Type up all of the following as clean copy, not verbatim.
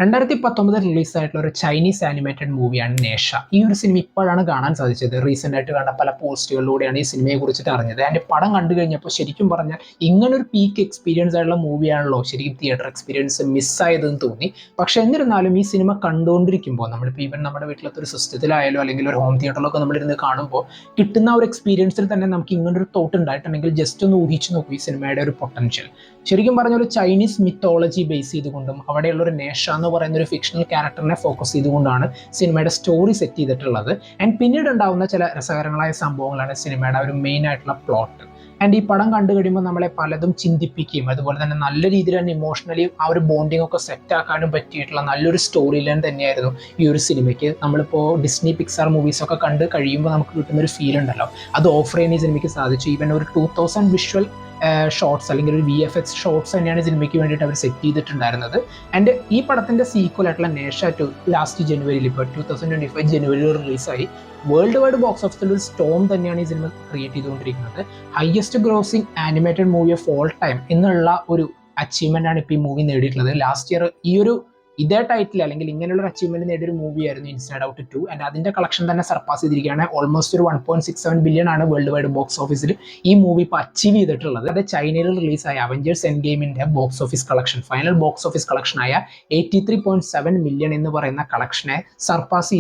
2019 റിലീസായിട്ടുള്ള ഒരു Chinese animated മൂവിയാണ് നേഷ. ഈ ഒരു സിനിമ ഇപ്പോഴാണ് കാണാൻ സാധിച്ചത്. റീസെന്റ് ആയിട്ട് കണ്ട പല പോസ്റ്റുകളിലൂടെയാണ് ഈ സിനിമയെ കുറിച്ചിട്ട് അറിഞ്ഞത്. അതിന്റെ പടം കണ്ടു കഴിഞ്ഞപ്പോൾ ശരിക്കും പറഞ്ഞാൽ ഇങ്ങനൊരു പീക്ക് എക്സ്പീരിയൻസ് ആയിട്ടുള്ള മൂവിയാണല്ലോ ശരിക്കും തിയേറ്റർ എക്സ്പീരിയൻസ് മിസ്സായതെന്ന് തോന്നി. പക്ഷെ എന്നിരുന്നാലും ഈ സിനിമ കണ്ടുകൊണ്ടിരിക്കുമ്പോൾ നമ്മളിപ്പോൾ ഈവൻ നമ്മുടെ വീട്ടിലത്തെ ഒരു സിസ്റ്റത്തിലായാലും അല്ലെങ്കിൽ ഒരു ഹോം തിയേറ്ററിലൊക്കെ നമ്മളിരുന്ന് കാണുമ്പോൾ കിട്ടുന്ന ഒരു എക്സ്പീരിയൻസിൽ തന്നെ നമുക്ക് ഇങ്ങനൊരു തോട്ട് ഉണ്ടായിട്ടുണ്ടെങ്കിൽ ജസ്റ്റ് ഒന്ന് ഊഹിച്ച് നോക്കൂ ഈ സിനിമയുടെ ഒരു പൊട്ടൻഷ്യൽ. ശരിക്കും പറഞ്ഞ ഒരു ചൈനീസ് മിത്തോളജി ബേസ് ചെയ്തുകൊണ്ടും അവിടെയുള്ള ഒരു നേഷ എന്ന് പറയുന്ന ഒരു ഫിക്ഷണൽ ക്യാരക്ടറിനെ ഫോക്കസ് ചെയ്തുകൊണ്ടാണ് സിനിമയുടെ സ്റ്റോറി സെറ്റ് ചെയ്തിട്ടുള്ളത്. ആൻഡ് പിന്നീട് ഉണ്ടാവുന്ന ചില രസകരങ്ങളായ സംഭവങ്ങളാണ് സിനിമയുടെ ഒരു മെയിൻ ആയിട്ടുള്ള പ്ലോട്ട്. ആൻഡ് ഈ പടം കണ്ടു കഴിയുമ്പോൾ നമ്മളെ പലതും ചിന്തിപ്പിക്കുകയും അതുപോലെ തന്നെ നല്ല രീതിയിൽ തന്നെ ഇമോഷണലി ആ ഒരു ബോണ്ടിങ് ഒക്കെ സെറ്റ് ആക്കാനും പറ്റിയിട്ടുള്ള നല്ലൊരു സ്റ്റോറി ലൈൻ തന്നെയായിരുന്നു ഈ ഒരു സിനിമയ്ക്ക്. നമ്മളിപ്പോൾ ഡിസ്നി പിക്സാർ മൂവീസ് ഒക്കെ കണ്ട് കഴിയുമ്പോൾ നമുക്ക് കിട്ടുന്ന ഒരു ഫീൽ ഉണ്ടല്ലോ, അത് ഓഫർ ചെയ്യാൻ ഈ സിനിമയ്ക്ക് സാധിച്ചു. ഈവൻ ഒരു 2000 വിഷ്വൽ ഷോർട്സ് അല്ലെങ്കിൽ ഒരു VFX ഷോർട്സ് തന്നെയാണ് സിനിമയ്ക്ക് വേണ്ടിയിട്ട് അവർ സെറ്റ് ചെയ്തിട്ടുണ്ടായിരുന്നത്. ആൻഡ് ഈ പടത്തിന്റെ സീക്വൽ ആയിട്ടുള്ള നേഷ 2 ലാസ്റ്റ് ജനുവരിയിൽ ഇപ്പോൾ 2025 ജനുവരിയിൽ റിലീസായി. വേൾഡ് വൈഡ് ബോക്സ് ഓഫീസിൽ ഒരു സ്റ്റോം തന്നെയാണ് ഈ സിനിമ ക്രിയേറ്റ് ചെയ്തുകൊണ്ടിരിക്കുന്നത്. Highest grossing animated movie of all time എന്നുള്ള ഒരു അച്ചീവ്മെന്റ് ആണ് ഇപ്പോൾ ഈ മൂവി നേടിയിട്ടുള്ളത്. ലാസ്റ്റ് ഇയർ ഈ ഒരു ഇതേ ടൈറ്റിൽ അല്ലെങ്കിൽ ഇങ്ങനെയുള്ള ഒരു അച്ചീവ്മെന്റ് നേടിയ ഒരു മൂവിയായിരുന്നു ഇൻസൈഡ് ഔട്ട് 2. ആൻഡ് അതിന്റെ കളക്ഷൻ തന്നെ സർപ്പാസ് ചെയ്തിരിക്കുകയാണ്. ഓൾമോസ്റ്റ് ഒരു 1.67 ബില്യൺ ആണ് വേൾഡ് വൈഡ് ബോക്സ് ഓഫീസിൽ ഈ മൂവി ഇപ്പോൾ അച്ചീവ് ചെയ്തിട്ടുള്ളത്. അത് ചൈനയിൽ റിലീസായ അവഞ്ചേഴ്സ് എൻഡ് ഗെയിമിന്റെ box office collection, final box office കളക്ഷനായ 83.7 മില്യൺ എന്ന് പറയുന്ന കളക്ഷനെ സർപ്പാസ്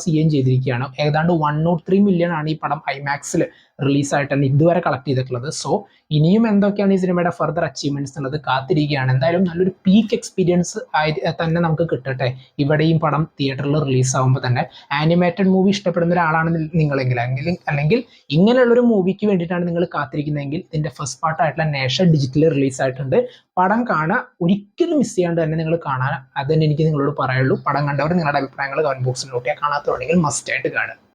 ചെയ്യുകയും ചെയ്തിരിക്കുകയാണ്. ഏതാണ്ട് 103 മില്യൺ ആണ് ഈ പടം ഐമാക്സിൽ റിലീസായിട്ടാണ് ഇതുവരെ കളക്ട് ചെയ്തിട്ടുള്ളത്. സോ ഇനിയും എന്തൊക്കെയാണ് ഈ സിനിമയുടെ ഫർദർ അച്ചീവ്മെന്റ്സ് എന്നുള്ളത് കാത്തിരിക്കുകയാണ്. എന്തായാലും നല്ലൊരു പീക്ക് എക്സ്പീരിയൻസ് തന്നെ നമുക്ക് കിട്ടട്ടെ ഇവിടെയും പടം തിയേറ്ററിൽ റിലീസ് ആകുമ്പോൾ തന്നെ. ആനിമേറ്റഡ് മൂവി ഇഷ്ടപ്പെടുന്ന ഒരാളാണ് നിങ്ങളെങ്കിൽ അല്ലെങ്കിൽ ഇങ്ങനെയുള്ളൊരു മൂവിക്ക് വേണ്ടിയിട്ടാണ് നിങ്ങൾ കാത്തിരിക്കുന്നതെങ്കിൽ ഇതിന്റെ ഫസ്റ്റ് പാർട്ടായിട്ടുള്ള നേഷ ഡിജിറ്റലി റിലീസ് ആയിട്ടുണ്ട്. പടം കാണുക, ഒരിക്കലും മിസ് ചെയ്യാണ്ട് തന്നെ നിങ്ങൾ കാണാൻ. അത് തന്നെ എനിക്ക് നിങ്ങളോട് പറയുള്ളൂ. പടം കണ്ടവർ നിങ്ങളുടെ അഭിപ്രായങ്ങൾ കമന്റ് ബോക്സിൽ നോട്ട് ചെയ്യുക. കാണാത്തവരുണ്ടെങ്കിൽ മസ്റ്റ് ആയിട്ട് കാണുക.